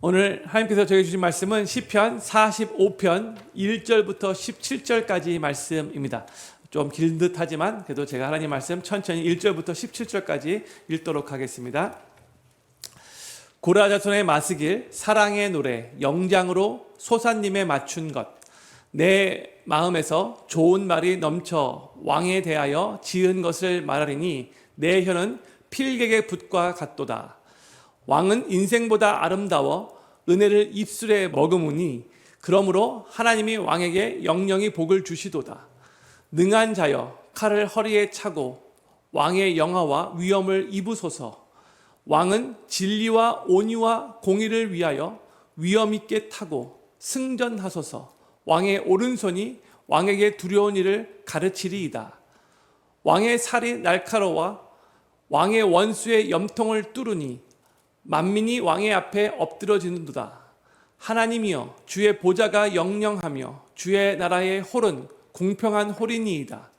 오늘 하나님께서 저에게 주신 말씀은 시편 45편 1절부터 17절까지 말씀입니다. 좀 긴 듯하지만 그래도 제가 하나님 말씀 천천히 1절부터 17절까지 읽도록 하겠습니다. 고라 자손의 마스길 사랑의 노래 영장으로 소사님에 맞춘 것, 내 마음에서 좋은 말이 넘쳐 왕에 대하여 지은 것을 말하리니 내 혀는 필객의 붓과 같도다. 왕은 인생보다 아름다워 은혜를 입술에 머금으니 그러므로 하나님이 왕에게 영영이 복을 주시도다. 능한 자여 칼을 허리에 차고 왕의 영화와 위엄을 입으소서. 왕은 진리와 온유와 공의를 위하여 위엄 있게 타고 승전하소서. 왕의 오른손이 왕에게 두려운 일을 가르치리이다. 왕의 살이 날카로워 왕의 원수의 염통을 뚫으니 만민이 왕의 앞에 엎드러지는도다. 하나님이여 주의 보좌가 영영하며 주의 나라의 홀은 공평한 홀이니이다.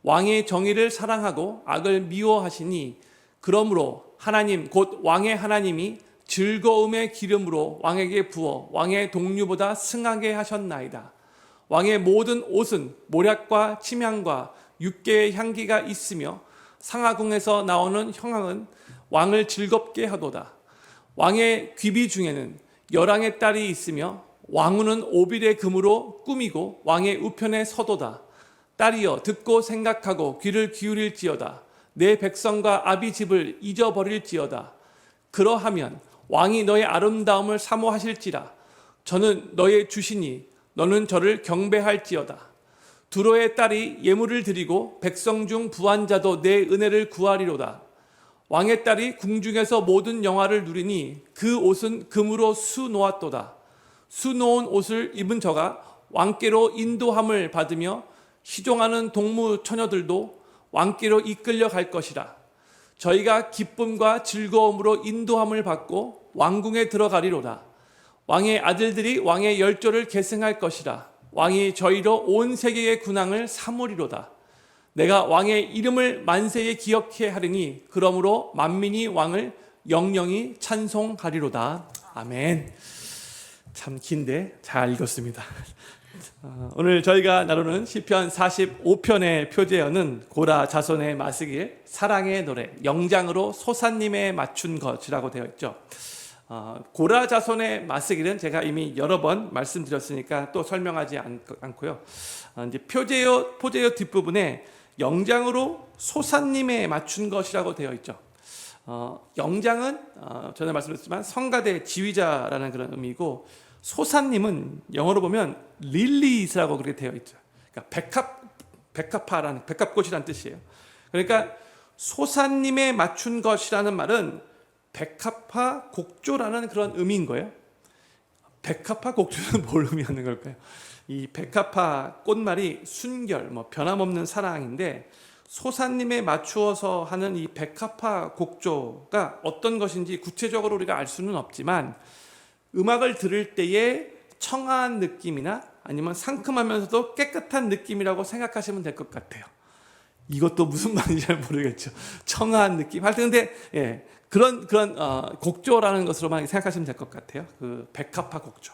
왕의 정의를 사랑하고 악을 미워하시니 그러므로 하나님 곧 왕의 하나님이 즐거움의 기름으로 왕에게 부어 왕의 동류보다 승하게 하셨나이다. 왕의 모든 옷은 모략과 침향과 육개의 향기가 있으며 상하궁에서 나오는 형황은 왕을 즐겁게 하도다. 왕의 귀비 중에는 열왕의 딸이 있으며 왕후는 오빌의 금으로 꾸미고 왕의 우편에 서도다. 딸이여 듣고 생각하고 귀를 기울일지어다. 내 백성과 아비 집을 잊어버릴지어다. 그러하면 왕이 너의 아름다움을 사모하실지라. 저는 너의 주시니 너는 저를 경배할지어다. 두로의 딸이 예물을 드리고 백성 중 부한 자도 내 은혜를 구하리로다. 왕의 딸이 궁중에서 모든 영화를 누리니 그 옷은 금으로 수 놓았도다. 수 놓은 옷을 입은 저가 왕께로 인도함을 받으며 시종하는 동무 처녀들도 왕께로 이끌려 갈 것이라. 저희가 기쁨과 즐거움으로 인도함을 받고 왕궁에 들어가리로다. 왕의 아들들이 왕의 열조를 계승할 것이라. 왕이 저희로 온 세계의 군왕을 삼으리로다. 내가 왕의 이름을 만세에 기억해 하리니 그러므로 만민이 왕을 영영히 찬송하리로다. 아멘. 참 긴데 잘 읽었습니다. 오늘 저희가 나누는 시편 45편의 표제어는 고라 자손의 마스길 사랑의 노래 영장으로 소사님에 맞춘 것이라고 되어 있죠. 고라 자손의 마스길은 제가 이미 여러 번 말씀드렸으니까 또 설명하지 않고요. 이제 포제어 뒷부분에 영장으로 소사님에 맞춘 것이라고 되어 있죠. 영장은 전에 말씀드렸지만 성가대 지휘자라는 그런 의미고, 소사님은 영어로 보면 릴리스라고 그렇게 되어 있죠. 그러니까 백합화라는 백합꽃이라는 뜻이에요. 그러니까 소사님에 맞춘 것이라는 말은 백합화 곡조라는 그런 의미인 거예요. 백합화 곡조는 뭘 의미하는 걸까요? 이 백합화 꽃말이 순결, 변함없는 사랑인데 소사님에 맞추어서 하는 이 백합화 곡조가 어떤 것인지 구체적으로 우리가 알 수는 없지만 음악을 들을 때의 청아한 느낌이나 아니면 상큼하면서도 깨끗한 느낌이라고 생각하시면 될 것 같아요. 이것도 무슨 말인지 잘 모르겠죠. 청아한 느낌. 하여튼 근데 그런 곡조라는 것으로만 생각하시면 될 것 같아요. 그 백합화 곡조.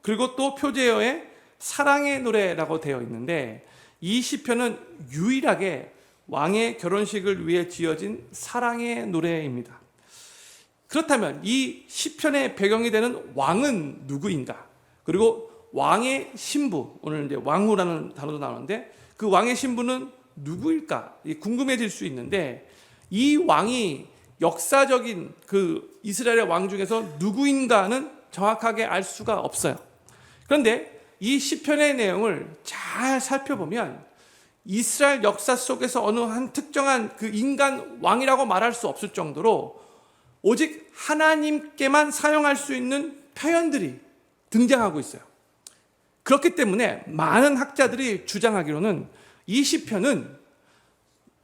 그리고 또 표제어에 사랑의 노래라고 되어 있는데 이 시편은 유일하게 왕의 결혼식을 위해 지어진 사랑의 노래입니다. 그렇다면 이 시편의 배경이 되는 왕은 누구인가? 그리고 왕의 신부, 오늘 이제 왕후라는 단어도 나오는데 그 왕의 신부는 누구일까? 궁금해질 수 있는데 이 왕이 역사적인 그 이스라엘의 왕 중에서 누구인가는 정확하게 알 수가 없어요. 그런데 이 시편의 내용을 잘 살펴보면 이스라엘 역사 속에서 어느 한 특정한 그 인간 왕이라고 말할 수 없을 정도로 오직 하나님께만 사용할 수 있는 표현들이 등장하고 있어요. 그렇기 때문에 많은 학자들이 주장하기로는 이 시편은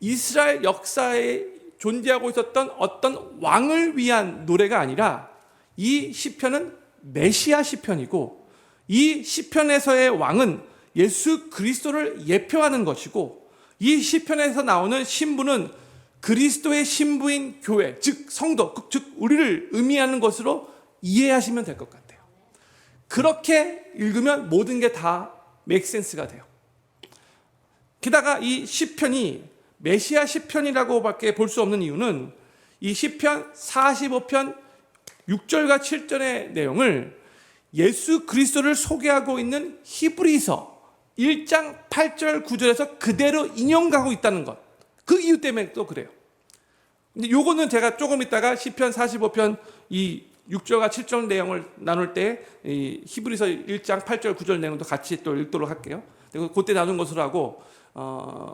이스라엘 역사에 존재하고 있었던 어떤 왕을 위한 노래가 아니라 이 시편은 메시아 시편이고 이 시편에서의 왕은 예수 그리스도를 예표하는 것이고 이 시편에서 나오는 신부는 그리스도의 신부인 교회, 즉 성도, 즉 우리를 의미하는 것으로 이해하시면 될 것 같아요. 그렇게 읽으면 모든 게 다 make sense가 돼요. 게다가 이 시편이 메시아 시편이라고밖에 볼 수 없는 이유는 이 시편 45편 6절과 7절의 내용을 예수 그리스도를 소개하고 있는 히브리서 1장 8절 9절에서 그대로 인용하고 있다는 것. 그 이유 때문에 또 그래요. 근데 요거는 제가 조금 있다가 시편 45편 이 6절과 7절 내용을 나눌 때 이 히브리서 1장 8절 9절 내용도 같이 또 읽도록 할게요. 그리고 그때 나눈 것으로 하고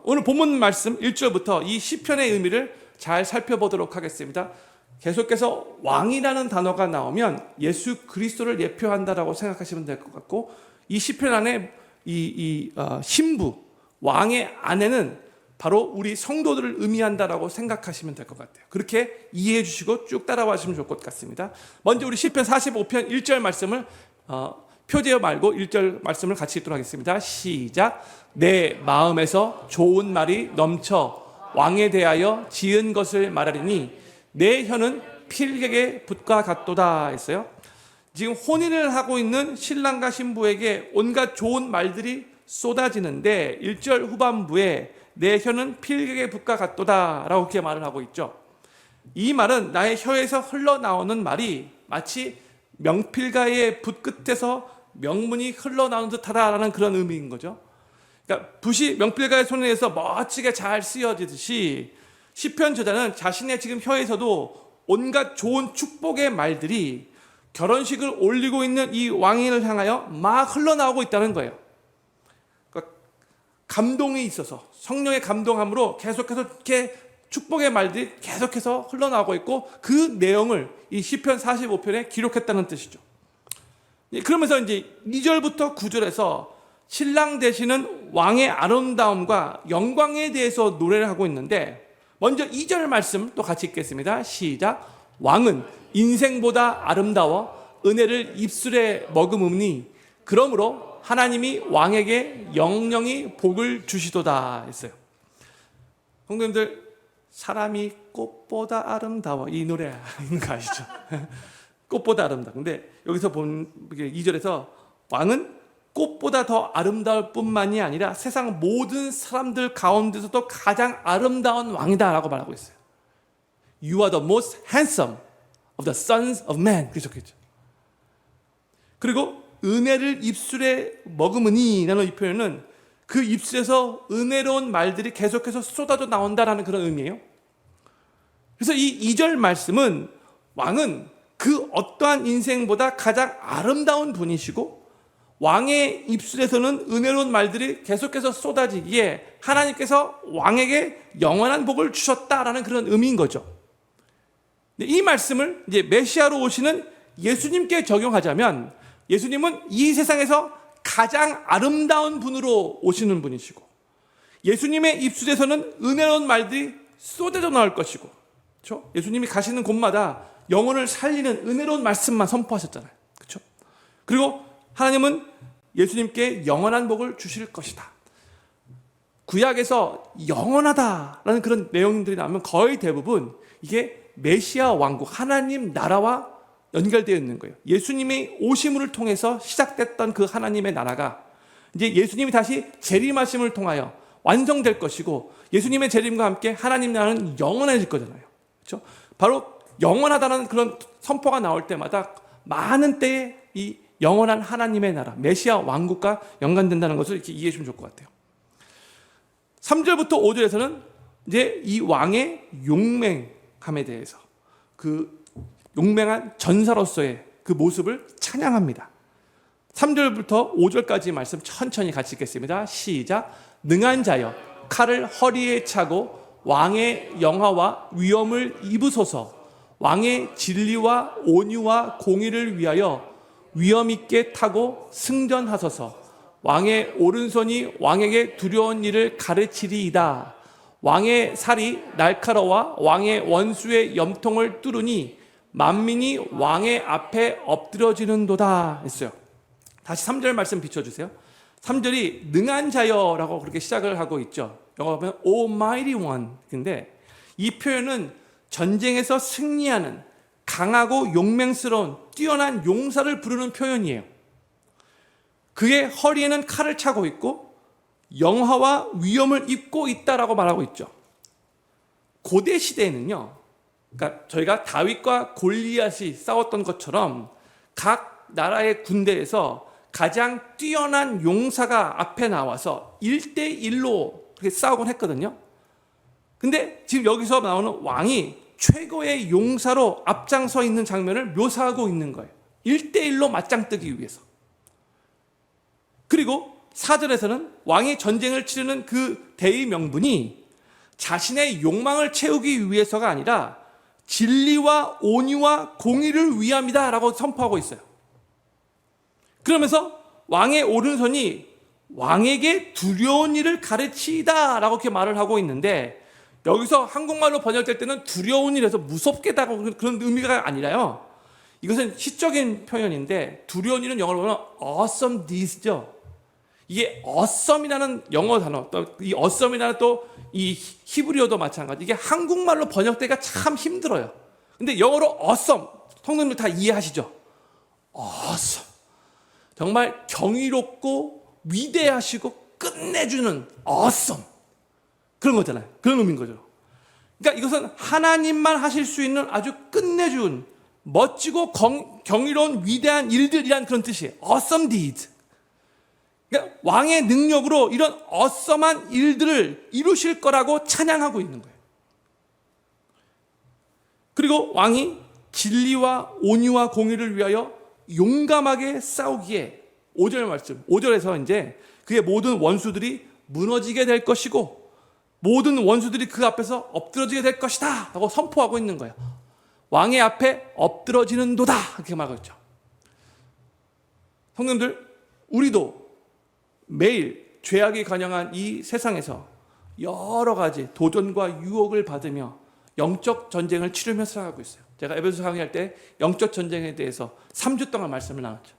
오늘 본문 말씀 1절부터 이 시편의 의미를 잘 살펴보도록 하겠습니다. 계속해서 왕이라는 단어가 나오면 예수 그리스도를 예표한다라고 생각하시면 될 것 같고, 이 시편 안에 신부 왕의 아내는 바로 우리 성도들을 의미한다라고 생각하시면 될 것 같아요. 그렇게 이해해 주시고 쭉 따라와 주시면 좋을 것 같습니다. 먼저 우리 시편 45편 1절 말씀을 표제어 말고 1절 말씀을 같이 읽도록 하겠습니다. 시작. 내 마음에서 좋은 말이 넘쳐 왕에 대하여 지은 것을 말하리니 내 혀는 필객의 붓과 같도다 했어요. 지금 혼인을 하고 있는 신랑과 신부에게 온갖 좋은 말들이 쏟아지는데 1절 후반부에 내 혀는 필객의 붓과 같도다 라고 그렇게 말을 하고 있죠. 이 말은 나의 혀에서 흘러나오는 말이 마치 명필가의 붓 끝에서 명문이 흘러나오는 듯하다라는 그런 의미인 거죠. 그러니까 붓이 명필가의 손에서 멋지게 잘 쓰여지듯이 시편 저자는 자신의 지금 혀에서도 온갖 좋은 축복의 말들이 결혼식을 올리고 있는 이 왕인을 향하여 막 흘러나오고 있다는 거예요. 그러니까 감동이 있어서 성령의 감동함으로 계속해서 이렇게 축복의 말들이 계속해서 흘러나오고 있고 그 내용을 이 시편 45편에 기록했다는 뜻이죠. 그러면서 이제 2절부터 9절에서 신랑 되시는 왕의 아름다움과 영광에 대해서 노래를 하고 있는데, 먼저 2절 말씀 또 같이 읽겠습니다. 시작. 왕은 인생보다 아름다워 은혜를 입술에 머금으니 그러므로 하나님이 왕에게 영영이 복을 주시도다 했어요. 성도님들, 사람이 꽃보다 아름다워, 이 노래 있는 거 아시죠? 꽃보다 아름다워. 근데 여기서 본 2절에서 왕은 꽃보다 더 아름다울 뿐만이 아니라 세상 모든 사람들 가운데서도 가장 아름다운 왕이다라고 말하고 있어요. You are the most handsome of the sons of man. 그렇게 적혀있죠. 그리고 은혜를 입술에 머금으니 라는 이 표현은 그 입술에서 은혜로운 말들이 계속해서 쏟아져 나온다라는 그런 의미예요. 그래서 이 2절 말씀은 왕은 그 어떠한 인생보다 가장 아름다운 분이시고 왕의 입술에서는 은혜로운 말들이 계속해서 쏟아지기에 하나님께서 왕에게 영원한 복을 주셨다라는 그런 의미인 거죠. 이 말씀을 이제 메시아로 오시는 예수님께 적용하자면 예수님은 이 세상에서 가장 아름다운 분으로 오시는 분이시고 예수님의 입술에서는 은혜로운 말들이 쏟아져 나올 것이고, 그렇죠? 예수님이 가시는 곳마다 영혼을 살리는 은혜로운 말씀만 선포하셨잖아요. 그렇죠? 그리고 하나님은 예수님께 영원한 복을 주실 것이다. 구약에서 영원하다라는 그런 내용들이 나오면 거의 대부분 이게 메시아 왕국, 하나님 나라와 연결되어 있는 거예요. 예수님의 오심을 통해서 시작됐던 그 하나님의 나라가 이제 예수님이 다시 재림하심을 통하여 완성될 것이고, 예수님의 재림과 함께 하나님 나라는 영원해질 거잖아요. 그렇죠? 바로 영원하다는 그런 선포가 나올 때마다 많은 때에 이 영원한 하나님의 나라, 메시아 왕국과 연관된다는 것을 이렇게 이해해 주면 좋을 것 같아요. 3절부터 5절에서는 이제 이 왕의 용맹함에 대해서, 그 용맹한 전사로서의 그 모습을 찬양합니다. 3절부터 5절까지 말씀 천천히 같이 읽겠습니다. 시작. 능한 자여 칼을 허리에 차고 왕의 영화와 위엄을 입으소서. 왕의 진리와 온유와 공의를 위하여 위엄 있게 타고 승전하소서. 왕의 오른손이 왕에게 두려운 일을 가르치리이다. 왕의 살이 날카로워 왕의 원수의 염통을 뚫으니 만민이 왕의 앞에 엎드러지는도다 했어요. 다시 3절 말씀 비춰주세요. 3절이 능한 자여라고 그렇게 시작을 하고 있죠. 영어 보면 Almighty One. 근데 이 표현은 전쟁에서 승리하는 강하고 용맹스러운 뛰어난 용사를 부르는 표현이에요. 그의 허리에는 칼을 차고 있고 영화와 위엄을 입고 있다라고 말하고 있죠. 고대 시대에는요, 그러니까 저희가 다윗과 골리앗이 싸웠던 것처럼 각 나라의 군대에서 가장 뛰어난 용사가 앞에 나와서 1대1로 그렇게 싸우곤 했거든요. 근데 지금 여기서 나오는 왕이 최고의 용사로 앞장서 있는 장면을 묘사하고 있는 거예요. 1대1로 맞짱 뜨기 위해서. 그리고 4절에서는 왕이 전쟁을 치르는 그 대의 명분이 자신의 욕망을 채우기 위해서가 아니라 진리와 온유와 공의를 위함이다 라고 선포하고 있어요. 그러면서 왕의 오른손이 왕에게 두려운 일을 가르치다 라고 이렇게 말을 하고 있는데, 여기서 한국말로 번역될 때는 두려운 일에서 무섭게다고 그런 의미가 아니라요, 이것은 시적인 표현인데 두려운 일은 영어로 보면 awesome deeds죠. 이게 awesome이라는 영어 단어, 또 이 awesome이라는 또 이 히브리어도 마찬가지. 이게 한국말로 번역되기가 참 힘들어요. 근데 영어로 awesome, 성도님들 다 이해하시죠? awesome. 정말 경이롭고 위대하시고 끝내주는 awesome. 그런 거잖아요. 그런 의미인 거죠. 그러니까 이것은 하나님만 하실 수 있는 아주 끝내준 멋지고 경이로운 위대한 일들이란 그런 뜻이에요. awesome deed. 그러니까 왕의 능력으로 이런 어썸한 일들을 이루실 거라고 찬양하고 있는 거예요. 그리고 왕이 진리와 온유와 공의를 위하여 용감하게 싸우기에 5절 말씀, 5절에서 이제 그의 모든 원수들이 무너지게 될 것이고 모든 원수들이 그 앞에서 엎드러지게 될 것이다 라고 선포하고 있는 거예요. 왕의 앞에 엎드러지는도다 이렇게 말하고 있죠. 성도님들, 우리도 매일 죄악이 관영한 이 세상에서 여러 가지 도전과 유혹을 받으며 영적 전쟁을 치르며 살아가고 있어요. 제가 에베소 강의할 때 영적 전쟁에 대해서 3주 동안 말씀을 나눴죠.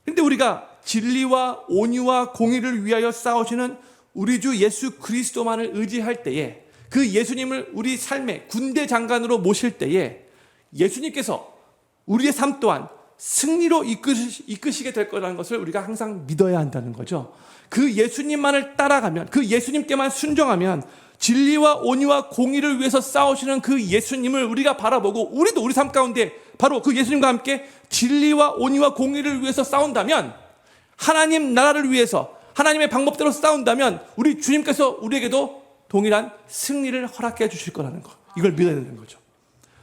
그런데 우리가 진리와 온유와 공의를 위하여 싸우시는 우리 주 예수 그리스도만을 의지할 때에, 그 예수님을 우리 삶의 군대 장관으로 모실 때에 예수님께서 우리의 삶 또한 승리로 이끄시게 될 거라는 것을 우리가 항상 믿어야 한다는 거죠. 그 예수님만을 따라가면, 그 예수님께만 순종하면 진리와 온유와 공의를 위해서 싸우시는 그 예수님을 우리가 바라보고 우리도 우리 삶 가운데 바로 그 예수님과 함께 진리와 온유와 공의를 위해서 싸운다면, 하나님 나라를 위해서 하나님의 방법대로 싸운다면 우리 주님께서 우리에게도 동일한 승리를 허락해 주실 거라는 거, 이걸 믿어야 되는 거죠.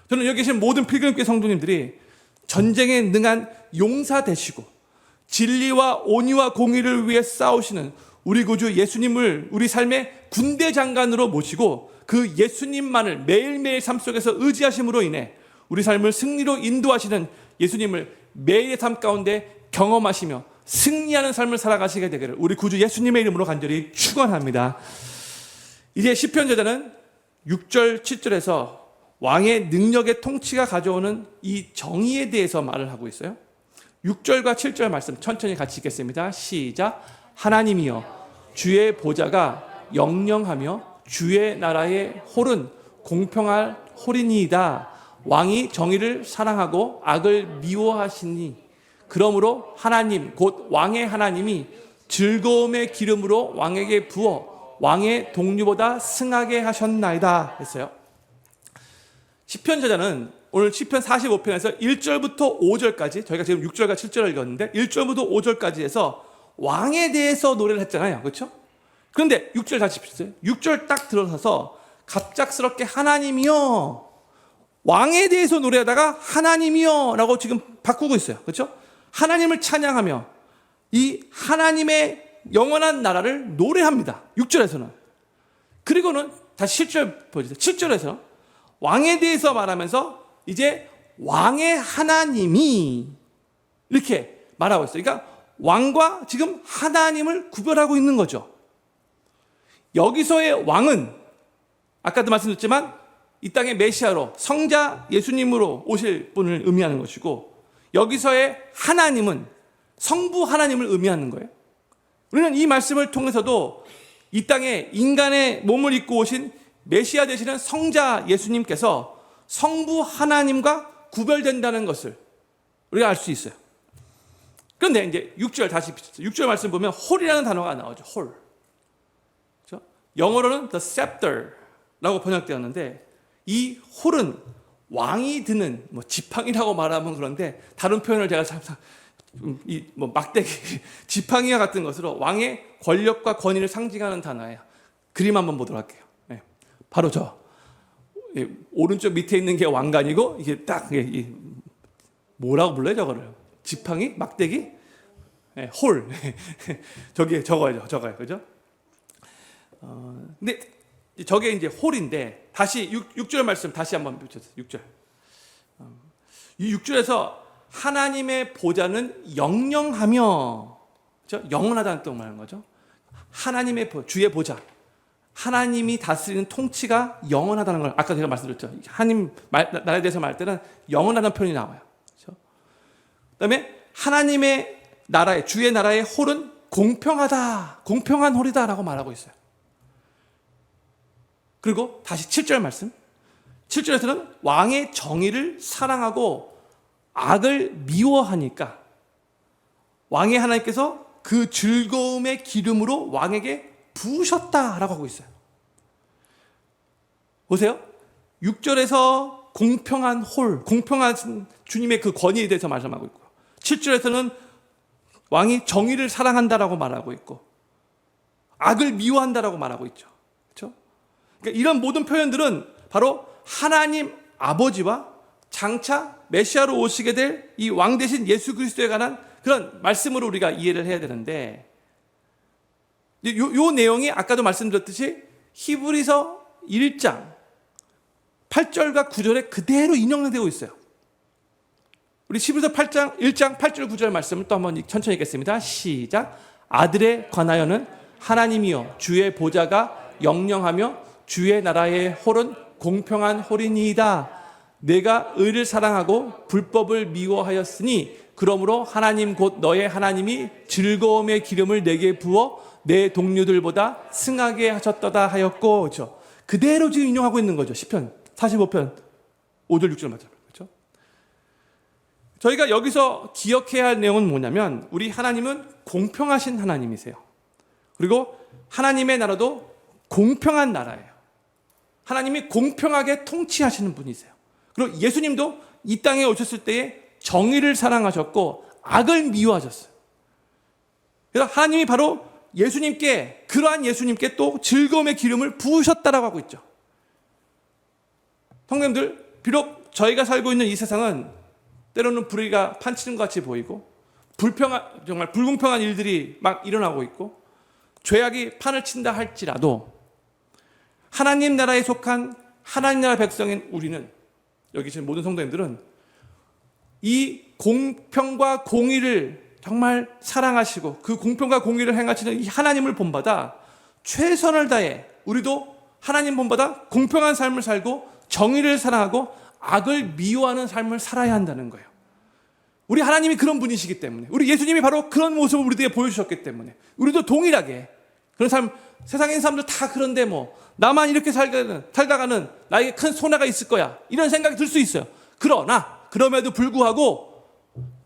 저는 여기 계신 모든 필그림교회 성도님들이 전쟁에 능한 용사 되시고 진리와 온유와 공의를 위해 싸우시는 우리 구주 예수님을 우리 삶의 군대 장관으로 모시고 그 예수님만을 매일매일 삶 속에서 의지하심으로 인해 우리 삶을 승리로 인도하시는 예수님을 매일의 삶 가운데 경험하시며 승리하는 삶을 살아가시게 되기를 우리 구주 예수님의 이름으로 간절히 축원합니다. 이제 시편 저자는 6절 7절에서 왕의 능력의 통치가 가져오는 이 정의에 대해서 말을 하고 있어요. 6절과 7절 말씀 천천히 같이 읽겠습니다. 시작. 하나님이여, 주의 보좌가 영영하며 주의 나라의 홀은 공평할 홀이니이다. 왕이 정의를 사랑하고 악을 미워하시니 그러므로 하나님 곧 왕의 하나님이 즐거움의 기름으로 왕에게 부어 왕의 동류보다 승하게 하셨나이다 했어요. 시편 저자는 오늘 시편 45편에서 1절부터 5절까지, 저희가 지금 6절과 7절을 읽었는데 1절부터 5절까지 해서 왕에 대해서 노래를 했잖아요. 그렇죠? 그런데 6절 다시 보세요. 6절 딱 들어서서 갑작스럽게 하나님이여, 왕에 대해서 노래하다가 하나님이여 라고 지금 바꾸고 있어요. 그렇죠? 하나님을 찬양하며 이 하나님의 영원한 나라를 노래합니다. 6절에서는. 그리고는 다시 7절 보여주세요. 7절에서 왕에 대해서 말하면서 이제 왕의 하나님이 이렇게 말하고 있어요. 그러니까 왕과 지금 하나님을 구별하고 있는 거죠. 여기서의 왕은 아까도 말씀드렸지만 이 땅의 메시아로 성자 예수님으로 오실 분을 의미하는 것이고, 여기서의 하나님은 성부 하나님을 의미하는 거예요. 우리는 이 말씀을 통해서도 이 땅에 인간의 몸을 입고 오신 메시아 되시는 성자 예수님께서 성부 하나님과 구별된다는 것을 우리가 알 수 있어요. 그런데 이제 6절 다시 6절 말씀 보면 홀이라는 단어가 나오죠. 홀. 그렇죠? 영어로는 the scepter라고 번역되었는데 이 홀은 왕이 드는 뭐 지팡이라고 말하면 그런데 다른 표현을 제가 뭐 막대기 지팡이와 같은 것으로 왕의 권력과 권위를 상징하는 단어예요. 그림 한번 보도록 할게요. 네. 바로 오른쪽 밑에 있는 게 왕관이고 이게 딱 뭐라고 불러요 저거를? 지팡이? 막대기? 네, 홀. 저거예요. 그죠? 근데 저게 이제 홀인데 다시 6절 말씀 다시 한번 펼쳐주세요. 6절. 이 6절에서 하나님의 보좌는 영영하며, 그렇죠? 영원하다는 뜻을 말하는 거죠. 하나님의 주의 보좌, 하나님이 다스리는 통치가 영원하다는 걸 아까 제가 말씀드렸죠. 하나님 나라에 대해서 말할 때는 영원하다는 표현이 나와요. 그렇죠? 그다음에 하나님의 나라의 주의 나라의 홀은 공평하다, 공평한 홀이다라고 말하고 있어요. 그리고 다시 7절 말씀. 7절에서는 왕의 정의를 사랑하고 악을 미워하니까 왕의 하나님께서 그 즐거움의 기름으로 왕에게 부으셨다라고 하고 있어요. 보세요. 6절에서 공평한 홀, 공평한 주님의 그 권위에 대해서 말씀하고 있고요. 7절에서는 왕이 정의를 사랑한다라고 말하고 있고 악을 미워한다라고 말하고 있죠. 그렇죠? 그러니까 이런 모든 표현들은 바로 하나님 아버지와 장차 메시아로 오시게 될 이 왕 대신 예수 그리스도에 관한 그런 말씀으로 우리가 이해를 해야 되는데 요 내용이 아까도 말씀드렸듯이 히브리서 1장 8절과 9절에 그대로 인용되고 있어요. 우리 히브리서 1장 8절 9절 말씀을 또 한번 천천히 읽겠습니다. 시작. 아들에 관하여는 하나님이여 주의 보좌가 영영하며 주의 나라의 홀은 공평한 홀이니이다. 내가 의를 사랑하고 불법을 미워하였으니 그러므로 하나님 곧 너의 하나님이 즐거움의 기름을 내게 부어 내 동료들보다 승하게 하셨도다 하였고, 그렇죠? 그대로 지금 인용하고 있는 거죠. 시편 45편 5절 6절 맞아요. 그렇죠? 저희가 여기서 기억해야 할 내용은 뭐냐면 우리 하나님은 공평하신 하나님이세요. 그리고 하나님의 나라도 공평한 나라예요. 하나님이 공평하게 통치하시는 분이세요. 그리고 예수님도 이 땅에 오셨을 때에 정의를 사랑하셨고 악을 미워하셨어요. 그래서 하나님이 바로 예수님께, 그러한 예수님께 또 즐거움의 기름을 부으셨다라고 하고 있죠. 성도님들, 비록 저희가 살고 있는 이 세상은 때로는 불의가 판치는 것 같이 보이고 정말 불공평한 일들이 막 일어나고 있고 죄악이 판을 친다 할지라도 하나님 나라에 속한 하나님 나라 백성인 우리는, 여기 계신 모든 성도님들은 이 공평과 공의를 정말 사랑하시고 그 공평과 공의를 행하시는 이 하나님을 본받아 최선을 다해 우리도 하나님 본받아 공평한 삶을 살고 정의를 사랑하고 악을 미워하는 삶을 살아야 한다는 거예요. 우리 하나님이 그런 분이시기 때문에, 우리 예수님이 바로 그런 모습을 우리에게 보여주셨기 때문에 우리도 동일하게 그런 삶, 세상에 있는 사람들 다 그런데 뭐 나만 이렇게 살다가는 나에게 큰 손해가 있을 거야, 이런 생각이 들 수 있어요. 그러나 그럼에도 불구하고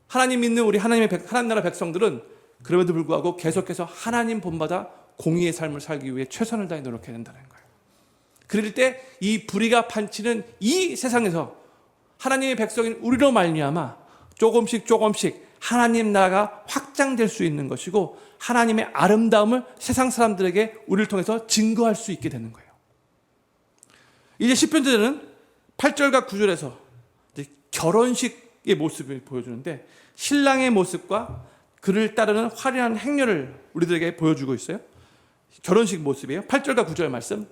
하나님 믿는 우리 하나님 나라 백성들은 그럼에도 불구하고 계속해서 하나님 본받아 공의의 삶을 살기 위해 최선을 다해 노력해야 된다는 거예요. 그럴 때 이 불의가 판치는 이 세상에서 하나님의 백성인 우리로 말미암아 조금씩 하나님 나라가 확장될 수 있는 것이고 하나님의 아름다움을 세상 사람들에게 우리를 통해서 증거할 수 있게 되는 거예요. 이제 시편자는 8절과 9절에서 결혼식의 모습을 보여주는데 신랑의 모습과 그를 따르는 화려한 행렬을 우리들에게 보여주고 있어요. 결혼식 모습이에요. 8절과 9절 말씀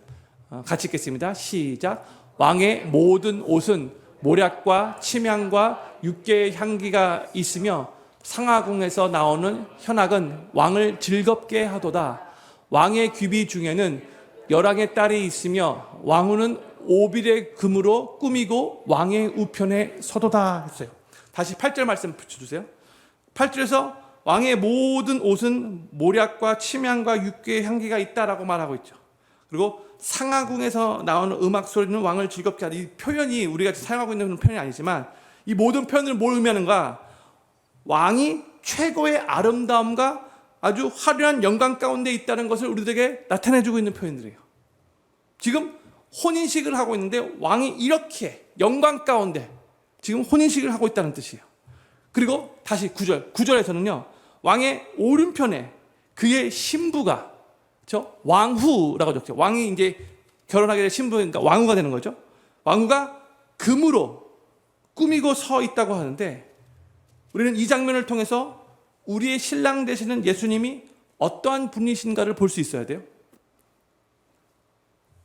같이 읽겠습니다. 시작. 왕의 모든 옷은 모략과 침향과 육개의 향기가 있으며 상하궁에서 나오는 현악은 왕을 즐겁게 하도다. 왕의 귀비 중에는 열왕의 딸이 있으며 왕후는 오빌의 금으로 꾸미고 왕의 우편에 서도다 했어요. 다시 8절 말씀 붙여주세요. 8절에서 왕의 모든 옷은 모략과 침향과 육개의 향기가 있다라고 말하고 있죠. 그리고 상하궁에서 나오는 음악 소리는 왕을 즐겁게 하다. 이 표현이 우리가 사용하고 있는 표현이 아니지만 이 모든 표현들은 뭘 의미하는가? 왕이 최고의 아름다움과 아주 화려한 영광 가운데 있다는 것을 우리들에게 나타내주고 있는 표현들이에요. 지금 혼인식을 하고 있는데 왕이 이렇게 영광 가운데 지금 혼인식을 하고 있다는 뜻이에요. 그리고 다시 9절에서는요. 왕의 오른편에 그의 신부가 왕후라고 적죠. 왕이 이제 결혼하게 될 신부니까 왕후가 되는 거죠. 왕후가 금으로 꾸미고 서 있다고 하는데 우리는 이 장면을 통해서 우리의 신랑 되시는 예수님이 어떠한 분이신가를 볼 수 있어야 돼요.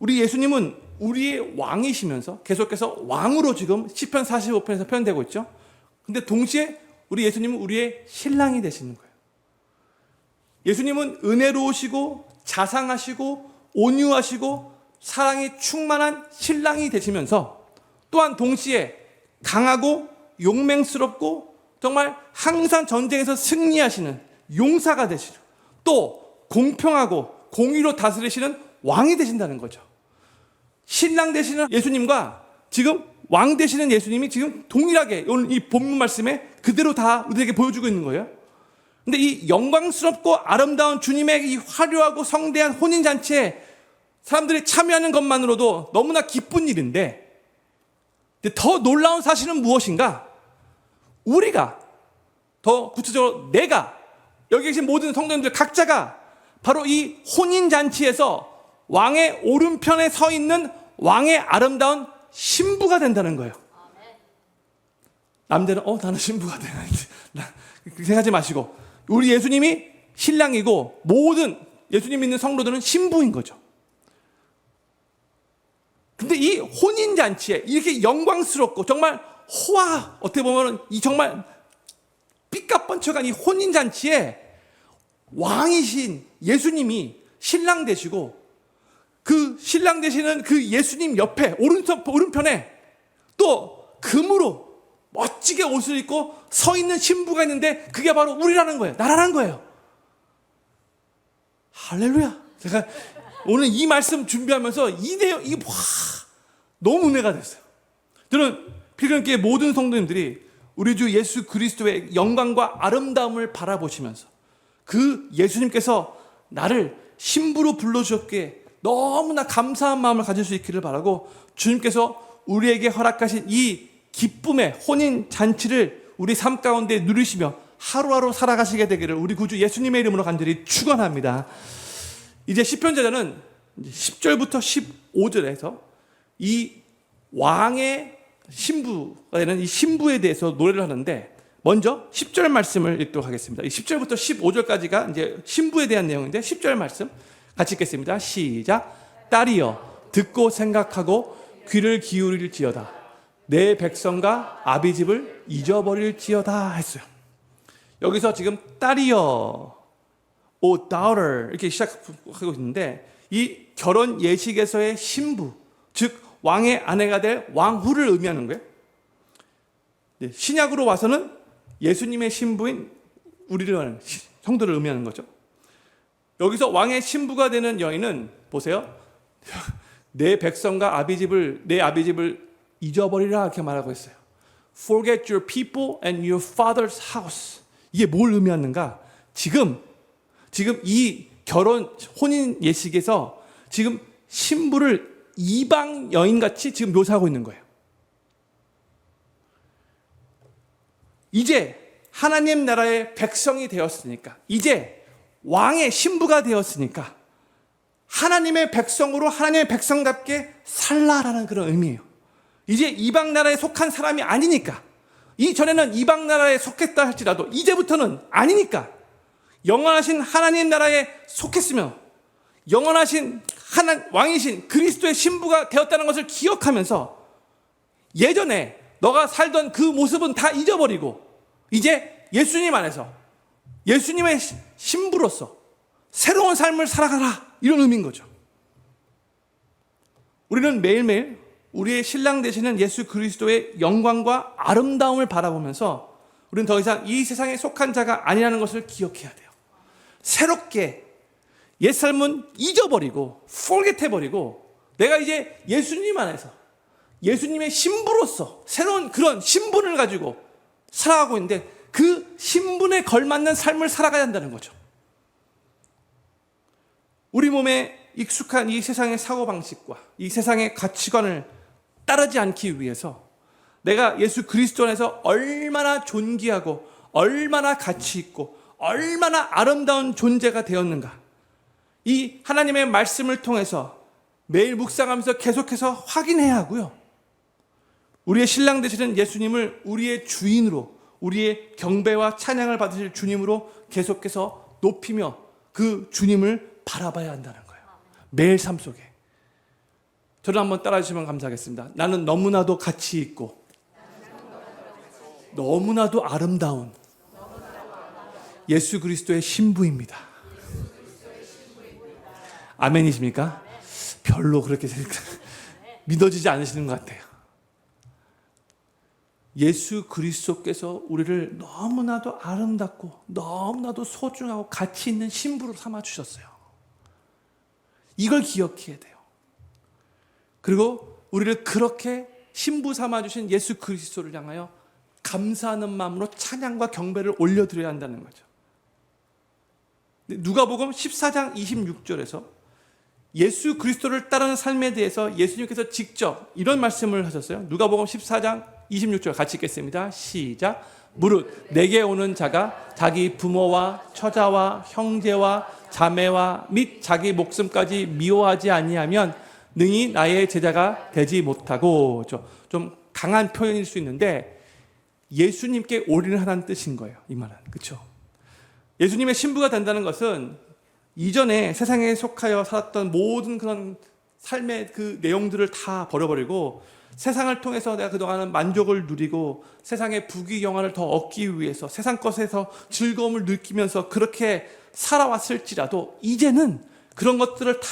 우리 예수님은 우리의 왕이시면서 계속해서 왕으로 지금 시편 45편에서 표현되고 있죠. 근데 동시에 우리 예수님은 우리의 신랑이 되시는 거예요. 예수님은 은혜로우시고 자상하시고 온유하시고 사랑이 충만한 신랑이 되시면서 또한 동시에 강하고 용맹스럽고 정말 항상 전쟁에서 승리하시는 용사가 되시는 또 공평하고 공의로 다스리시는 왕이 되신다는 거죠. 신랑 되시는 예수님과 지금 왕 되시는 예수님이 지금 동일하게 오늘 이 본문 말씀에 그대로 다 우리에게 보여주고 있는 거예요. 근데 이 영광스럽고 아름다운 주님의 이 화려하고 성대한 혼인잔치에 사람들이 참여하는 것만으로도 너무나 기쁜 일인데 더 놀라운 사실은 무엇인가? 우리가 더 구체적으로 내가 여기 계신 모든 성도님들 각자가 바로 이 혼인잔치에서 왕의 오른편에 서 있는 왕의 아름다운 신부가 된다는 거예요. 남들은 나는 신부가 돼. 그렇게 생각하지 마시고 우리 예수님이 신랑이고 모든 예수님 믿는 성도들은 신부인 거죠. 근데 이 혼인잔치에 이렇게 영광스럽고 정말 어떻게 보면 이 정말 삐까뻔쩍한 이 혼인잔치에 왕이신 예수님이 신랑 되시고 그 신랑 되시는 그 예수님 옆에 오른편에 또 금으로 멋지게 옷을 입고 서 있는 신부가 있는데 그게 바로 우리라는 거예요. 나라는 거예요. 할렐루야. 제가 오늘 이 말씀 준비하면서 이 내용 너무 은혜가 됐어요. 저는 필경교회 모든 성도님들이 우리 주 예수 그리스도의 영광과 아름다움을 바라보시면서 그 예수님께서 나를 신부로 불러주셨기에 너무나 감사한 마음을 가질 수 있기를 바라고 주님께서 우리에게 허락하신 이 기쁨의 혼인 잔치를 우리 삶 가운데 누리시며 하루하루 살아가시게 되기를 우리 구주 예수님의 이름으로 간절히 축원합니다. 이제 시편 제자는 10절부터 15절에서 이 왕의 신부가 되는 이 신부에 대해서 노래를 하는데 먼저 10절 말씀을 읽도록 하겠습니다. 10절부터 15절까지가 이제 신부에 대한 내용인데 10절 말씀 같이 읽겠습니다. 시작. 딸이여 듣고 생각하고 귀를 기울일지어다. 내 백성과 아비집을 잊어버릴지어다 했어요. 여기서 지금 딸이여, O daughter 이렇게 시작하고 있는데 이 결혼 예식에서의 신부, 즉 왕의 아내가 될 왕후를 의미하는 거예요. 신약으로 와서는 예수님의 신부인 우리를 성도를 의미하는 거죠. 여기서 왕의 신부가 되는 여인은 보세요. 내 백성과 내 아비집을 잊어버리라 이렇게 말하고 있어요. Forget your people and your father's house. 이게 뭘 의미하는가? 지금 이 결혼 혼인 예식에서 지금 신부를 이방 여인같이 지금 묘사하고 있는 거예요. 이제 하나님 나라의 백성이 되었으니까, 이제 왕의 신부가 되었으니까 하나님의 백성으로 하나님의 백성답게 살라라는 그런 의미예요. 이제 이방 나라에 속한 사람이 아니니까, 이전에는 이방 나라에 속했다 할지라도 이제부터는 아니니까 영원하신 하나님 나라에 속했으며 영원하신 왕이신 그리스도의 신부가 되었다는 것을 기억하면서 예전에 너가 살던 그 모습은 다 잊어버리고 이제 예수님 안에서 예수님의 신부로서 새로운 삶을 살아가라, 이런 의미인 거죠. 우리는 매일매일 우리의 신랑 되시는 예수 그리스도의 영광과 아름다움을 바라보면서 우리는 더 이상 이 세상에 속한 자가 아니라는 것을 기억해야 돼요. 새롭게 옛삶은 잊어버리고 forget 해버리고 내가 이제 예수님 안에서 예수님의 신부로서 새로운 그런 신분을 가지고 살아가고 있는데 그 신분에 걸맞는 삶을 살아가야 한다는 거죠. 우리 몸에 익숙한 이 세상의 사고방식과 이 세상의 가치관을 따르지 않기 위해서 내가 예수 그리스도 안에서 얼마나 존귀하고 얼마나 가치 있고 얼마나 아름다운 존재가 되었는가, 이 하나님의 말씀을 통해서 매일 묵상하면서 계속해서 확인해야 하고요. 우리의 신랑 되시는 예수님을 우리의 주인으로, 우리의 경배와 찬양을 받으실 주님으로 계속해서 높이며 그 주님을 바라봐야 한다는 거예요. 매일 삶 속에. 저를 한번 따라해 주시면 감사하겠습니다. 나는 너무나도 가치 있고 너무나도 아름다운 예수 그리스도의 신부입니다. 아멘이십니까? 별로 그렇게 믿어지지 않으시는 것 같아요. 예수 그리스도께서 우리를 너무나도 아름답고 너무나도 소중하고 가치 있는 신부로 삼아주셨어요. 이걸 기억해야 돼요. 그리고 우리를 그렇게 신부 삼아주신 예수 그리스도를 향하여 감사하는 마음으로 찬양과 경배를 올려드려야 한다는 거죠. 누가복음 14장 26절에서 예수 그리스도를 따르는 삶에 대해서 예수님께서 직접 이런 말씀을 하셨어요. 누가복음 14장 26절 같이 읽겠습니다. 시작. 무릇 내게 오는 자가 자기 부모와 처자와 형제와 자매와 및 자기 목숨까지 미워하지 아니하면 능히 나의 제자가 되지 못하고, 좀 강한 표현일 수 있는데 예수님께 올인하라는 뜻인 거예요. 이 말은. 그렇죠? 예수님의 신부가 된다는 것은 이전에 세상에 속하여 살았던 모든 그런 삶의 그 내용들을 다 버려버리고 세상을 통해서 내가 그동안은 만족을 누리고 세상의 부귀영화를 더 얻기 위해서 세상 것에서 즐거움을 느끼면서 그렇게 살아왔을지라도 이제는 그런 것들을 다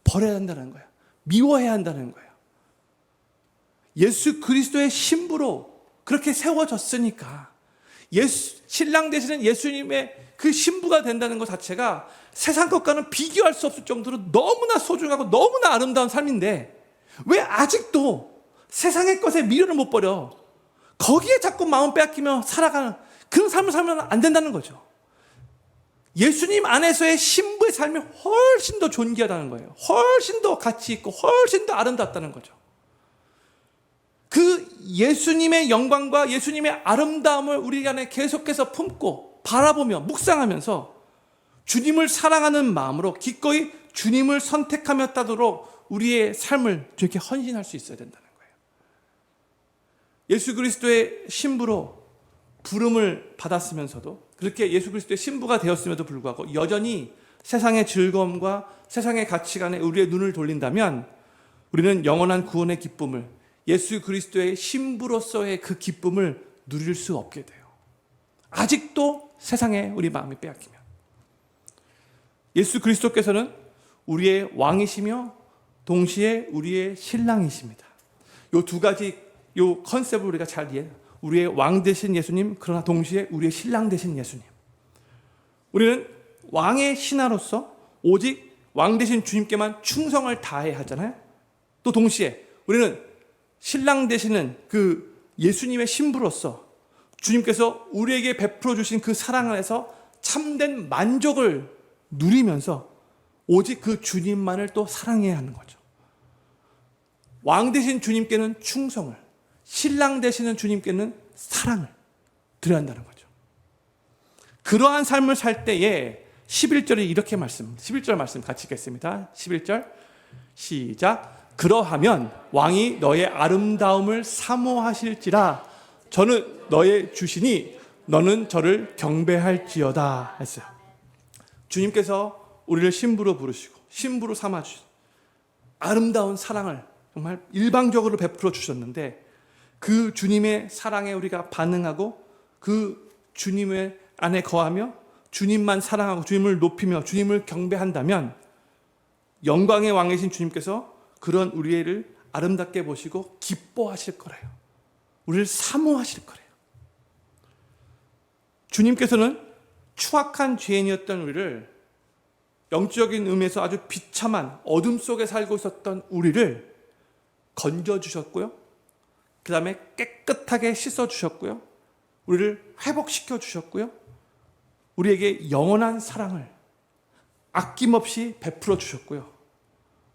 버려야 한다는 거예요. 미워해야 한다는 거예요. 예수 그리스도의 신부로 그렇게 세워졌으니까 신랑 되시는 예수님의 그 신부가 된다는 것 자체가 세상 것과는 비교할 수 없을 정도로 너무나 소중하고 너무나 아름다운 삶인데 왜 아직도 세상의 것에 미련을 못 버려 거기에 자꾸 마음 빼앗기며 살아가는 그런 삶을 살면 안 된다는 거죠. 예수님 안에서의 신부의 삶이 훨씬 더 존귀하다는 거예요. 훨씬 더 가치 있고 훨씬 더 아름답다는 거죠. 그 예수님의 영광과 예수님의 아름다움을 우리 안에 계속해서 품고 바라보며 묵상하면서 주님을 사랑하는 마음으로 기꺼이 주님을 선택하며 따도록 우리의 삶을 이렇게 헌신할 수 있어야 된다는 거예요. 예수 그리스도의 신부로 부름을 받았으면서도 그렇게 예수 그리스도의 신부가 되었음에도 불구하고 여전히 세상의 즐거움과 세상의 가치관에 우리의 눈을 돌린다면 우리는 영원한 구원의 기쁨을, 예수 그리스도의 신부로서의 그 기쁨을 누릴 수 없게 돼요. 아직도 세상에 우리 마음이 빼앗기면. 예수 그리스도께서는 우리의 왕이시며 동시에 우리의 신랑이십니다. 이 두 가지 컨셉을 우리가 잘 이해해요. 우리의 왕 되신 예수님, 그러나 동시에 우리의 신랑 되신 예수님. 우리는 왕의 신하로서 오직 왕 되신 주님께만 충성을 다해야 하잖아요. 또 동시에 우리는 신랑 되시는 그 예수님의 신부로서 주님께서 우리에게 베풀어 주신 그 사랑 안에서 참된 만족을 누리면서 오직 그 주님만을 또 사랑해야 하는 거죠. 왕 되신 주님께는 충성을, 신랑 되시는 주님께는 사랑을 드려야 한다는 거죠. 그러한 삶을 살 때에 11절이 이렇게 11절 말씀 같이 읽겠습니다. 11절 시작. 그러하면 왕이 너의 아름다움을 사모하실지라 저는 너의 주시니 너는 저를 경배할지어다 했어요. 주님께서 우리를 신부로 부르시고 신부로 삼아주신 아름다운 사랑을 정말 일방적으로 베풀어 주셨는데 그 주님의 사랑에 우리가 반응하고 그 주님의 안에 거하며 주님만 사랑하고 주님을 높이며 주님을 경배한다면 영광의 왕이신 주님께서 그런 우리를 아름답게 보시고 기뻐하실 거래요. 우리를 사모하실 거래요. 주님께서는 추악한 죄인이었던 우리를 영적인 의미에서 아주 비참한 어둠 속에 살고 있었던 우리를 건져주셨고요. 그 다음에 깨끗하게 씻어주셨고요. 우리를 회복시켜주셨고요. 우리에게 영원한 사랑을 아낌없이 베풀어 주셨고요.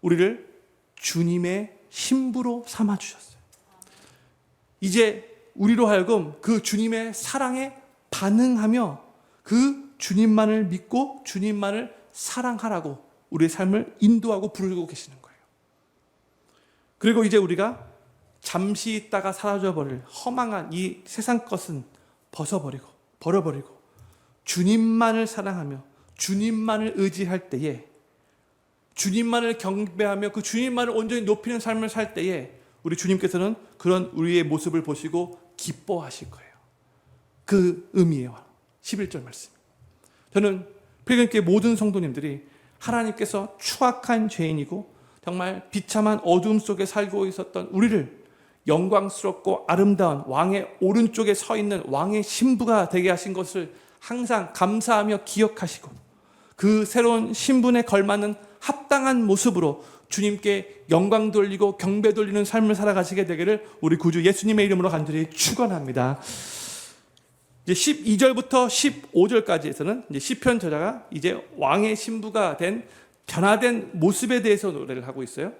우리를 주님의 신부로 삼아주셨어요. 이제 우리로 하여금 그 주님의 사랑에 반응하며 그 주님만을 믿고 주님만을 사랑하라고 우리의 삶을 인도하고 부르고 계시는 거예요. 그리고 이제 우리가 잠시 있다가 사라져버릴 허망한 이 세상 것은 버려버리고 주님만을 사랑하며 주님만을 의지할 때에, 주님만을 경배하며 그 주님만을 온전히 높이는 삶을 살 때에 우리 주님께서는 그런 우리의 모습을 보시고 기뻐하실 거예요. 그 의미예요. 11절 말씀. 저는 필경교회 모든 성도님들이 하나님께서 추악한 죄인이고 정말 비참한 어둠 속에 살고 있었던 우리를 영광스럽고 아름다운 왕의 오른쪽에 서 있는 왕의 신부가 되게 하신 것을 항상 감사하며 기억하시고 그 새로운 신분에 걸맞는 합당한 모습으로 주님께 영광 돌리고 경배 돌리는 삶을 살아가시게 되기를 우리 구주 예수님의 이름으로 간절히 축원합니다. 이제 12절부터 15절까지에서는 이제 시편 저자가 이제 왕의 신부가 된 변화된 모습에 대해서 노래를 하고 있어요.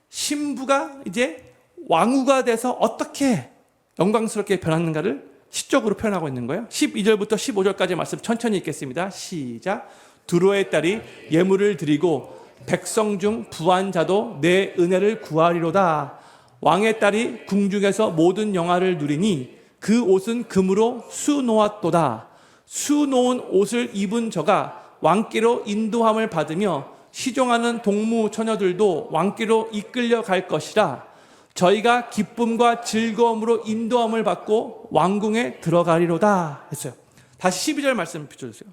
신부가 이제 왕후가 돼서 어떻게 영광스럽게 변하는가를 시적으로 표현하고 있는 거예요. 12절부터 15절까지 말씀 천천히 읽겠습니다. 시작. 두로의 딸이 예물을 드리고 백성 중 부한 자도 내 은혜를 구하리로다. 왕의 딸이 궁중에서 모든 영화를 누리니 그 옷은 금으로 수놓았도다. 수놓은 옷을 입은 저가 왕께로 인도함을 받으며 시종하는 동무 처녀들도 왕께로 이끌려 갈 것이라. 저희가 기쁨과 즐거움으로 인도함을 받고 왕궁에 들어가리로다 했어요. 다시 12절 말씀 비춰주세요.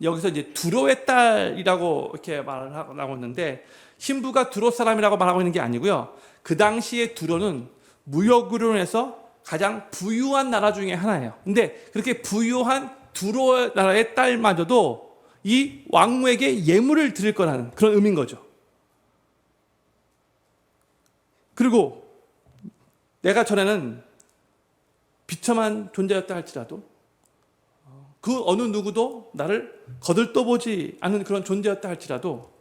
여기서 이제 두로의 딸이라고 이렇게 말을 하고 있는데 신부가 두로 사람이라고 말하고 있는 게 아니고요. 그 당시에 두로는 무역으로 해서 가장 부유한 나라 중에 하나예요. 근데 그렇게 부유한 두로 나라의 딸마저도 이 왕후에게 예물을 드릴 거라는 그런 의미인 거죠. 그리고 내가 전에는 비참한 존재였다 할지라도 그 어느 누구도 나를 거들떠보지 않는 그런 존재였다 할지라도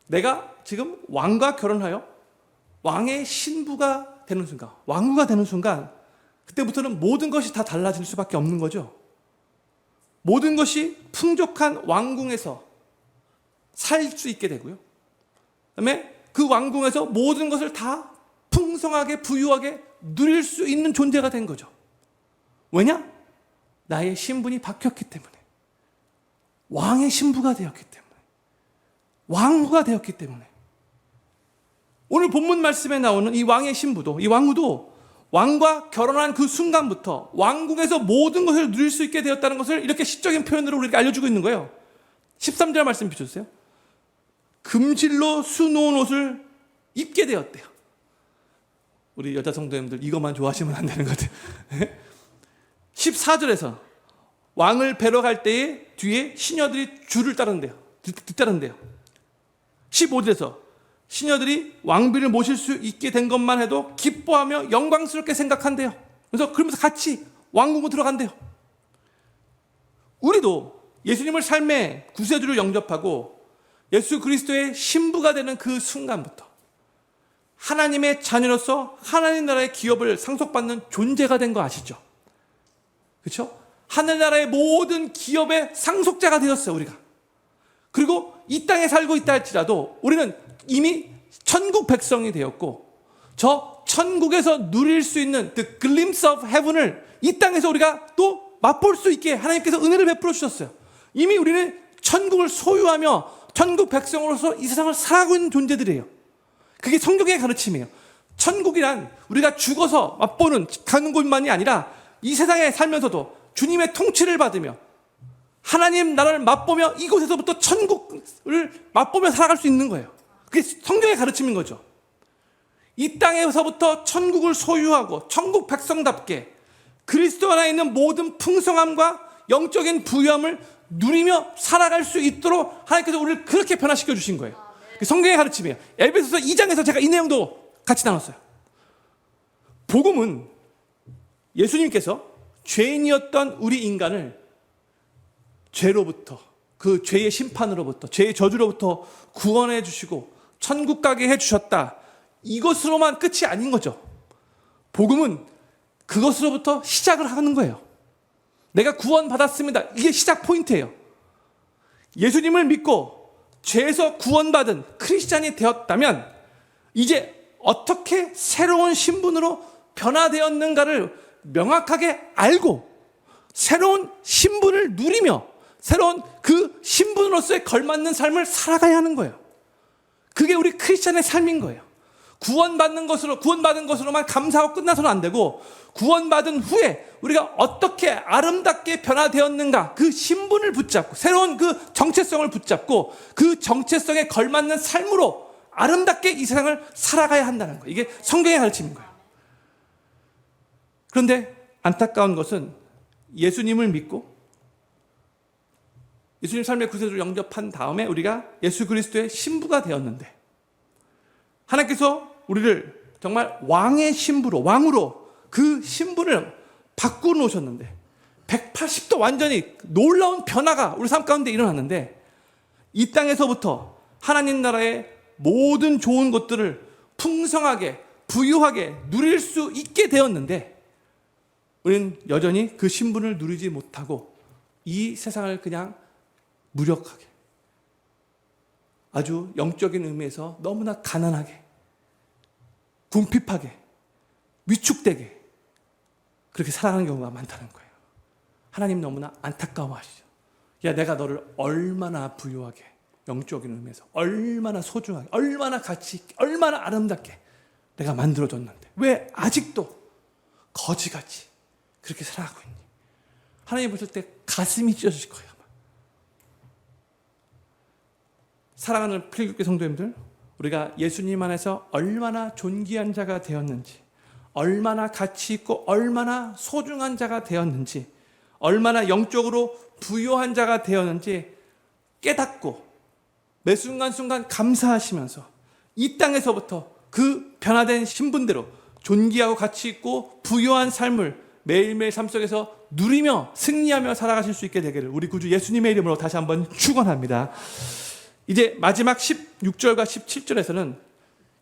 내가 지금 왕과 결혼하여 왕의 신부가 되는 순간, 왕후가 되는 순간 그때부터는 모든 것이 다 달라질 수밖에 없는 거죠. 모든 것이 풍족한 왕궁에서 살 수 있게 되고요. 그다음에 그 왕궁에서 모든 것을 다 풍성하게 부유하게 누릴 수 있는 존재가 된 거죠. 왜냐? 나의 신분이 바뀌었기 때문에, 왕의 신부가 되었기 때문에, 왕후가 되었기 때문에. 오늘 본문 말씀에 나오는 이 왕의 신부도, 이 왕후도 왕과 결혼한 그 순간부터 왕궁에서 모든 것을 누릴 수 있게 되었다는 것을 이렇게 시적인 표현으로 우리에게 알려주고 있는 거예요. 13절 말씀 비춰주세요. 금실로 수놓은 옷을 입게 되었대요. 우리 여자 성도님들 이것만 좋아하시면 안 되는 것 같아요. 14절에서 왕을 뵈러 갈 때에 뒤에 시녀들이 줄을 따른대요. 뒤따른대요. 15절에서 시녀들이 왕비를 모실 수 있게 된 것만 해도 기뻐하며 영광스럽게 생각한대요. 그러면서 같이 왕궁으로 들어간대요. 우리도 예수님을 삶의 구세주로 영접하고 예수 그리스도의 신부가 되는 그 순간부터 하나님의 자녀로서 하나님 나라의 기업을 상속받는 존재가 된 거 아시죠? 그렇죠? 하늘나라의 모든 기업의 상속자가 되었어요, 우리가. 그리고 이 땅에 살고 있다 할지라도 우리는 이미 천국 백성이 되었고 저 천국에서 누릴 수 있는 the glimpse of heaven을 이 땅에서 우리가 또 맛볼 수 있게 하나님께서 은혜를 베풀어 주셨어요. 이미 우리는 천국을 소유하며 천국 백성으로서 이 세상을 살아가고 있는 존재들이에요. 그게 성경의 가르침이에요. 천국이란 우리가 죽어서 맛보는 가는 곳만이 아니라 이 세상에 살면서도 주님의 통치를 받으며 하나님 나라를 맛보며 이곳에서부터 천국을 맛보며 살아갈 수 있는 거예요. 그게 성경의 가르침인 거죠. 이 땅에서부터 천국을 소유하고 천국 백성답게 그리스도 안에 있는 모든 풍성함과 영적인 부유함을 누리며 살아갈 수 있도록 하나님께서 우리를 그렇게 변화시켜 주신 거예요. 성경의 가르침이에요. 에베소서 2장에서 제가 이 내용도 같이 나눴어요. 복음은 예수님께서 죄인이었던 우리 인간을 죄로부터, 그 죄의 심판으로부터, 죄의 저주로부터 구원해 주시고 천국 가게 해 주셨다. 이것으로만 끝이 아닌 거죠. 복음은 그것으로부터 시작을 하는 거예요. 내가 구원받았습니다. 이게 시작 포인트예요. 예수님을 믿고 죄에서 구원받은 크리스찬이 되었다면 이제 어떻게 새로운 신분으로 변화되었는가를 명확하게 알고 새로운 신분을 누리며 새로운 그 신분으로서의 걸맞는 삶을 살아가야 하는 거예요. 그게 우리 크리스찬의 삶인 거예요. 구원받는 것으로, 구원받은 것으로만 감사하고 끝나서는 안 되고 구원받은 후에 우리가 어떻게 아름답게 변화되었는가 그 신분을 붙잡고 새로운 그 정체성을 붙잡고 그 정체성에 걸맞는 삶으로 아름답게 이 세상을 살아가야 한다는 거예요. 이게 성경의 가르침인 거예요. 그런데 안타까운 것은 예수님을 믿고 예수님 삶의 구세주를 영접한 다음에 우리가 예수 그리스도의 신부가 되었는데 하나님께서 우리를 정말 왕의 신부로, 왕으로 그 신분을 바꾸어 놓으셨는데 180도 완전히 놀라운 변화가 우리 삶 가운데 일어났는데 이 땅에서부터 하나님 나라의 모든 좋은 것들을 풍성하게 부유하게 누릴 수 있게 되었는데 우리는 여전히 그 신분을 누리지 못하고 이 세상을 그냥 무력하게 아주 영적인 의미에서 너무나 가난하게 궁핍하게 위축되게 그렇게 살아가는 경우가 많다는 거예요. 하나님 너무나 안타까워하시죠. 야, 내가 너를 얼마나 부유하게 영적인 의미에서 얼마나 소중하게 얼마나 가치 있게 얼마나 아름답게 내가 만들어줬는데 왜 아직도 거지같이 그렇게 살아가고 있니? 하나님 보실 때 가슴이 찢어질 거예요. 사랑하는 필교회 성도님들, 우리가 예수님 안에서 얼마나 존귀한 자가 되었는지, 얼마나 가치 있고 얼마나 소중한 자가 되었는지, 얼마나 영적으로 부유한 자가 되었는지 깨닫고 매 순간순간 감사하시면서 이 땅에서부터 그 변화된 신분대로 존귀하고 가치 있고 부유한 삶을 매일매일 삶 속에서 누리며 승리하며 살아가실 수 있게 되기를 우리 구주 예수님의 이름으로 다시 한번 축원합니다. 이제 마지막 16절과 17절에서는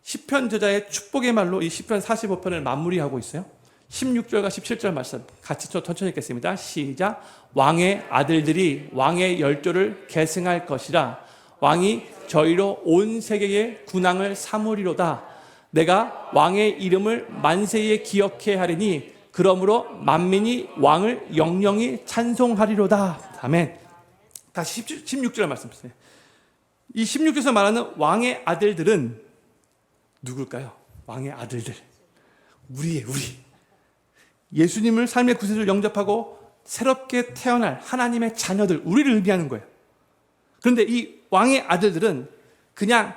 시편 저자의 축복의 말로 이 시편 45편을 마무리하고 있어요. 16절과 17절 말씀 같이 천천히 읽겠습니다. 시작. 왕의 아들들이 왕의 열조를 계승할 것이라. 왕이 저희로 온 세계의 군왕을 삼으리로다. 내가 왕의 이름을 만세에 기억해 하리니 그러므로 만민이 왕을 영영히 찬송하리로다. 아멘. 다시 16절 말씀 보세요. 이 16절에서 말하는 왕의 아들들은 누굴까요? 왕의 아들들. 우리. 예수님을 삶의 구세주를 영접하고 새롭게 태어날 하나님의 자녀들, 우리를 의미하는 거예요. 그런데 이 왕의 아들들은 그냥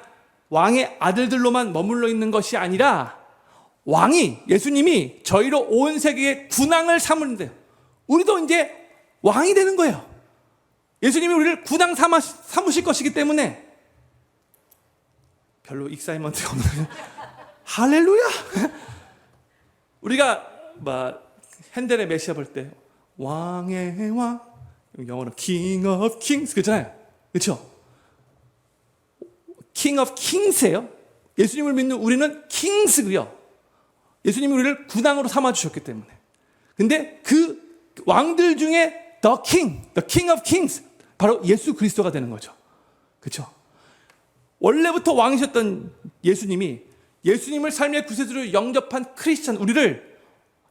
왕의 아들들로만 머물러 있는 것이 아니라 왕이, 예수님이 저희로 온 세계의 군왕을 삼는데요. 우리도 이제 왕이 되는 거예요. 예수님이 우리를 군왕 삼으실 것이기 때문에 별로 익사이먼트가 없는 할렐루야! 우리가 핸델의 메시아 볼 때 왕의 왕, 영어로 King of Kings 그렇잖아요. 그렇죠? King of Kings예요. 예수님을 믿는 우리는 Kings고요. 예수님이 우리를 군왕으로 삼아주셨기 때문에. 근데 그 왕들 중에 The King of Kings 바로 예수 그리스도가 되는 거죠. 그렇죠? 원래부터 왕이셨던 예수님이 예수님을 삶의 구세주로 영접한 크리스찬 우리를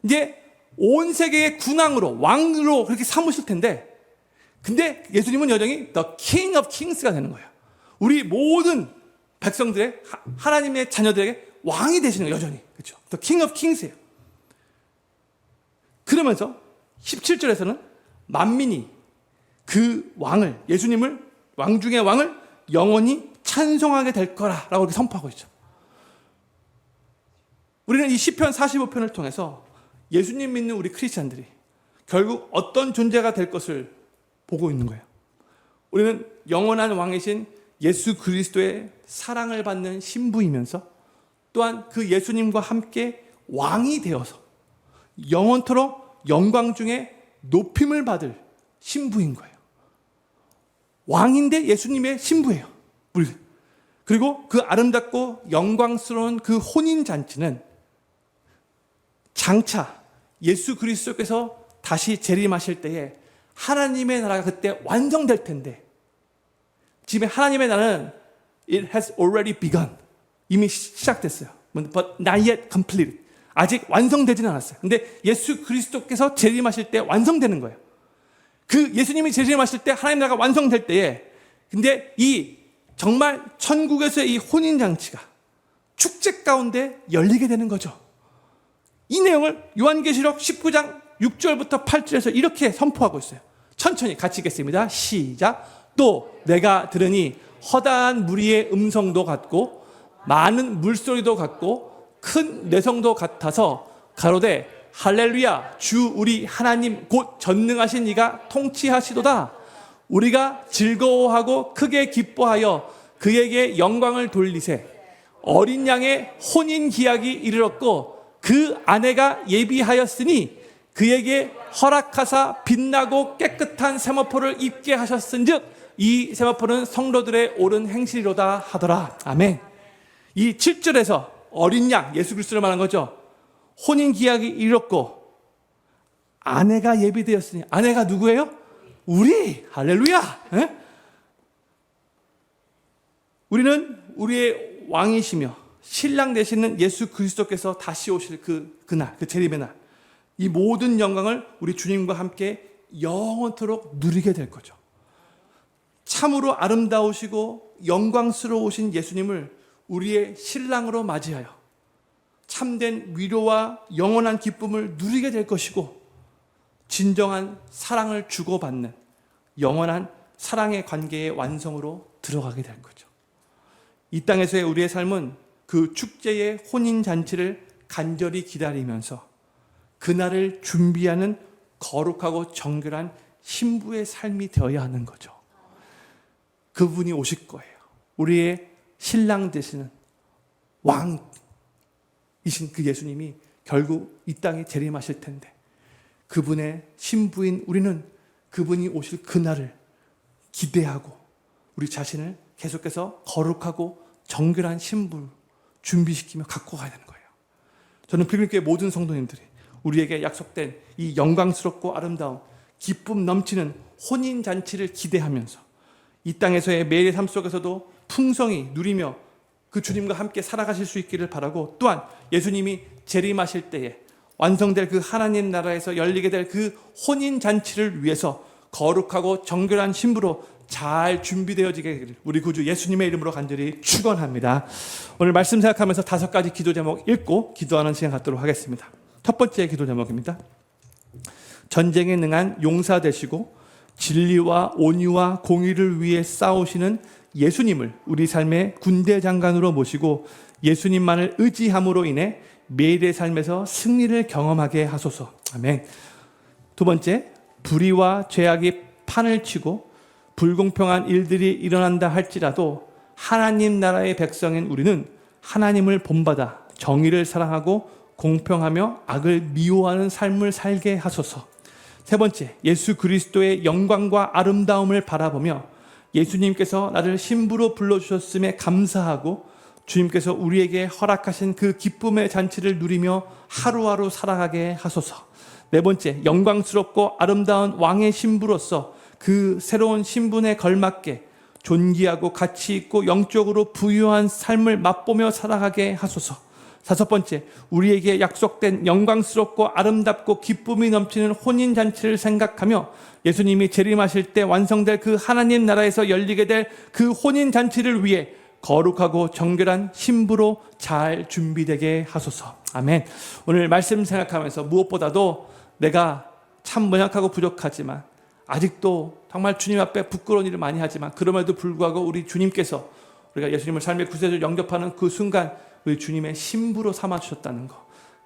이제 온 세계의 군왕으로 왕으로 그렇게 삼으실 텐데 근데 예수님은 여전히 The King of Kings가 되는 거예요. 우리 모든 백성들의 하나님의 자녀들에게 왕이 되시는 거예요. 여전히. 그렇죠? The King of Kings예요. 그러면서 17절에서는 만민이 그 왕을 예수님을 왕 중의 왕을 영원히 찬송하게 될 거라라고 이렇게 선포하고 있죠. 우리는 이 시편 45편을 통해서 예수님 믿는 우리 크리스찬들이 결국 어떤 존재가 될 것을 보고 있는 거예요. 우리는 영원한 왕이신 예수 그리스도의 사랑을 받는 신부이면서 또한 그 예수님과 함께 왕이 되어서 영원토록 영광 중에 높임을 받을 신부인 거예요. 왕인데 예수님의 신부예요. 우리. 그리고 그 아름답고 영광스러운 그 혼인잔치는 장차 예수 그리스도께서 다시 재림하실 때에 하나님의 나라가 그때 완성될 텐데, 지금 하나님의 나라는 it has already begun. 이미 시작됐어요. But not yet complete. 아직 완성되지는 않았어요. 근데 예수 그리스도께서 재림하실 때 완성되는 거예요. 그 예수님이 재림하실 때 하나님 나라가 완성될 때에, 근데 이 정말 천국에서의 이 혼인잔치가 축제 가운데 열리게 되는 거죠. 이 내용을 요한계시록 19장 6절부터 8절에서 이렇게 선포하고 있어요. 천천히 같이 읽겠습니다. 시작. 또 내가 들으니 허다한 무리의 음성도 같고 많은 물소리도 같고 큰 내성도 같아서 가로되 할렐루야, 주 우리 하나님 곧 전능하신 이가 통치하시도다. 우리가 즐거워하고 크게 기뻐하여 그에게 영광을 돌리세. 어린 양의 혼인 기약이 이르렀고 그 아내가 예비하였으니 그에게 허락하사 빛나고 깨끗한 세마포를 입게 하셨은즉 이 세마포는 성도들의 옳은 행실이로다 하더라. 아멘. 이 7절에서 어린 양, 예수 그리스도를 말한 거죠. 혼인 기약이 이뤘고 아내가 예비되었으니, 아내가 누구예요? 우리. 할렐루야. 에? 우리는 우리의 왕이시며 신랑 되시는 예수 그리스도께서 다시 오실 그날, 그 재림의 날, 이 모든 영광을 우리 주님과 함께 영원토록 누리게 될 거죠. 참으로 아름다우시고 영광스러우신 예수님을 우리의 신랑으로 맞이하여 참된 위로와 영원한 기쁨을 누리게 될 것이고, 진정한 사랑을 주고받는 영원한 사랑의 관계의 완성으로 들어가게 될 거죠. 이 땅에서의 우리의 삶은 그 축제의 혼인잔치를 간절히 기다리면서 그날을 준비하는 거룩하고 정결한 신부의 삶이 되어야 하는 거죠. 그분이 오실 거예요. 우리의 신랑 되시는 왕이신 그 예수님이 결국 이 땅에 재림하실 텐데, 그분의 신부인 우리는 그분이 오실 그날을 기대하고 우리 자신을 계속해서 거룩하고 정결한 신부를 준비시키며 갖고 가야 되는 거예요. 저는 필립교회 모든 성도님들이 우리에게 약속된 이 영광스럽고 아름다운 기쁨 넘치는 혼인잔치를 기대하면서 이 땅에서의 매일의 삶 속에서도 풍성히 누리며 그 주님과 함께 살아가실 수 있기를 바라고, 또한 예수님이 재림하실 때에 완성될 그 하나님 나라에서 열리게 될 그 혼인잔치를 위해서 거룩하고 정결한 신부로 잘 준비되어지게 되기를 우리 구주 예수님의 이름으로 간절히 축원합니다. 오늘 말씀 생각하면서 5가지 기도 제목 읽고 기도하는 시간 갖도록 하겠습니다. 첫 번째 기도 제목입니다. 전쟁에 능한 용사 되시고 진리와 온유와 공의를 위해 싸우시는 예수님을 우리 삶의 군대 장관으로 모시고 예수님만을 의지함으로 인해 매일의 삶에서 승리를 경험하게 하소서. 아멘. 두 번째, 불의와 죄악이 판을 치고 불공평한 일들이 일어난다 할지라도 하나님 나라의 백성인 우리는 하나님을 본받아 정의를 사랑하고 공평하며 악을 미워하는 삶을 살게 하소서. 세 번째, 예수 그리스도의 영광과 아름다움을 바라보며 예수님께서 나를 신부로 불러주셨음에 감사하고 주님께서 우리에게 허락하신 그 기쁨의 잔치를 누리며 하루하루 살아가게 하소서. 네 번째, 영광스럽고 아름다운 왕의 신부로서 그 새로운 신분에 걸맞게 존귀하고 가치 있고 영적으로 부유한 삶을 맛보며 살아가게 하소서. 다섯 번째, 우리에게 약속된 영광스럽고 아름답고 기쁨이 넘치는 혼인잔치를 생각하며 예수님이 재림하실 때 완성될 그 하나님 나라에서 열리게 될 그 혼인잔치를 위해 거룩하고 정결한 신부로 잘 준비되게 하소서. 아멘. 오늘 말씀 생각하면서 무엇보다도 내가 참 연약하고 부족하지만 아직도 정말 주님 앞에 부끄러운 일을 많이 하지만 그럼에도 불구하고 우리 주님께서 우리가 예수님을 삶의 구세주로 영접하는 그 순간 우리 주님의 신부로 삼아주셨다는 거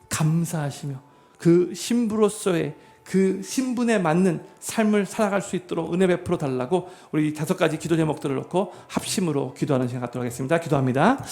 감사하시며 그 신부로서의 그 신분에 맞는 삶을 살아갈 수 있도록 은혜 베풀어 달라고 우리 5가지 기도 제목들을 놓고 합심으로 기도하는 시간 갖도록 하겠습니다. 기도합니다.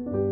네.